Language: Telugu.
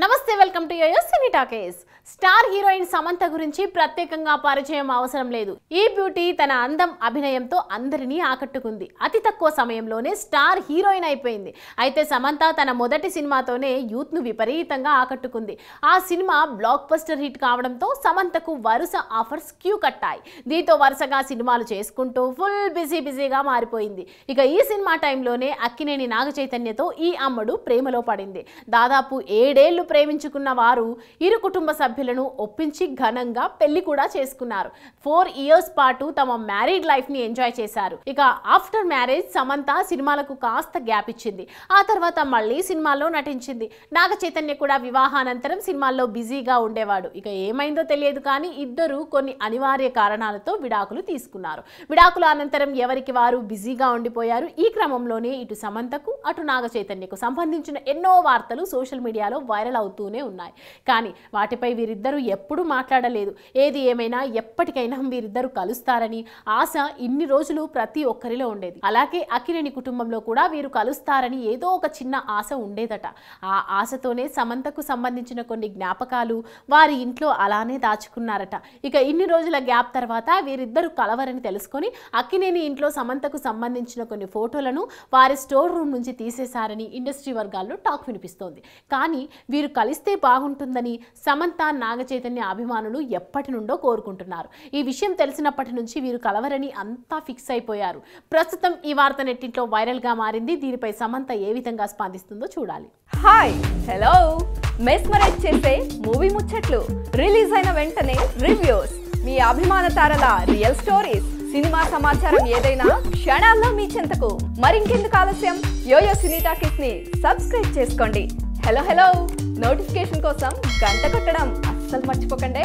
నమస్తే welcome to Yoyo Cine Talkies. Star heroine Samantha గురించి ప్రత్యేకంగా పరిచయం అవసరం లేదు. ఈ బ్యూటీ తన అందం అభినయంతో అందరినీ ఆకట్టుకుంది. అతి తక్కువ సమయంలోనే స్టార్ హీరోయిన్ అయిపోయింది. అయితే సమంత తన మొదటి సినిమాతోనే యూత్ ను విపరీతంగా ఆకట్టుకుంది. ఆ సినిమా బ్లాక్ బస్టర్ హిట్ కావడంతో సమంతకు వరుస ఆఫర్స్ క్యూ కట్టాయి. దీంతో వరుసగా సినిమాలు చేసుకుంటూ ఫుల్ బిజీగా మారిపోయింది. ఇక ఈ సినిమా టైంలోనే అక్కినేని నాగ చైతన్యతో ఈ అమ్మడు ప్రేమలో పడింది. దాదాపు 7 ఏళ్లు ప్రేమించుకున్న వారు ఇరు కుటుంబ సభ్యులను ఒప్పించి ఘనంగా పెళ్లి కూడా చేసుకున్నారు. 4 ఇయర్స్ పాటు తమ మ్యారీడ్ లైఫ్ ని ఎంజాయ్ చేశారు. ఇక ఆఫ్టర్ మ్యారేజ్ సమంత సినిమాలకు కాస్త గ్యాప్ ఇచ్చింది. ఆ తర్వాత మళ్ళీ సినిమాల్లో నటించింది. నాగ చైతన్య కూడా వివాహానంతరం సినిమాల్లో బిజీగా ఉండేవాడు. ఇక ఏమైందో తెలియదు కానీ ఇద్దరు కొన్ని అనివార్య కారణాలతో విడాకులు తీసుకున్నారు. విడాకుల అనంతరం ఎవరికి వారు బిజీగా ఉండిపోయారు. ఈ క్రమంలోనే ఇటు సమంతకు అటు నాగ చైతన్యకు సంబంధించిన ఎన్నో వార్తలు సోషల్ మీడియాలో వైరల్ అవుతూనే ఉన్నాయి. కానీ వాటిపై వీరిద్దరూ ఎప్పుడూ మాట్లాడలేదు. ఏది ఏమైనా ఎప్పటికైనా వీరిద్దరూ కలుస్తారని ఆశ ఇన్ని రోజులు ప్రతి ఒక్కరిలో ఉండేది. అలాగే అక్కినేని కుటుంబంలో కూడా వీరు కలుస్తారని ఏదో ఒక చిన్న ఆశ ఉండేదట. ఆ ఆశతోనే సమంతకు సంబంధించిన కొన్ని జ్ఞాపకాలు వారి ఇంట్లో అలానే దాచుకున్నారట. ఇక ఇన్ని రోజుల గ్యాప్ తర్వాత వీరిద్దరూ కలవరని తెలుసుకొని అక్కినేని ఇంట్లో సమంతకు సంబంధించిన కొన్ని ఫోటోలను వారి స్టోర్ రూమ్ నుంచి తీసేశారని ఇండస్ట్రీ వర్గాల్లో టాక్ వినిపిస్తోంది. కానీ వీరు కలిస్తే బాగుంటుందని సమంత నాగ చైతన్య అభిమానులు ఎప్పటి నుండో కోరుకుంటున్నారు. ఈ విషయం తెలిసినప్పటి నుంచి వీరు కలవరని అంతా ఫిక్స్ అయిపోయారు. ప్రస్తుతం ఈ వార్త నెట్టింట్లో వైరల్ గా మారింది. దీనిపై సమంత ఏ విధంగా స్పందిస్తుందో చూడాలి. హాయ్ హలో మెస్మరైజ్ చేసే మూవీ ముచ్చట్లు రిలీజ్ అయిన వెంటనే రివ్యూస్ మీ అభిమాన తారల రియల్ స్టోరీస్ సినిమా సమాచారం ఏదైనా క్షణాల్లో మీ చెంతకు. మరింకెందుకు ఆలస్యం, యోయో సినీ టాకీస్ ని సబ్స్క్రైబ్ చేసుకోండి. హలో నోటిఫికేషన్ కోసం గంట కొట్టడం అస్సలు మర్చిపోకండి.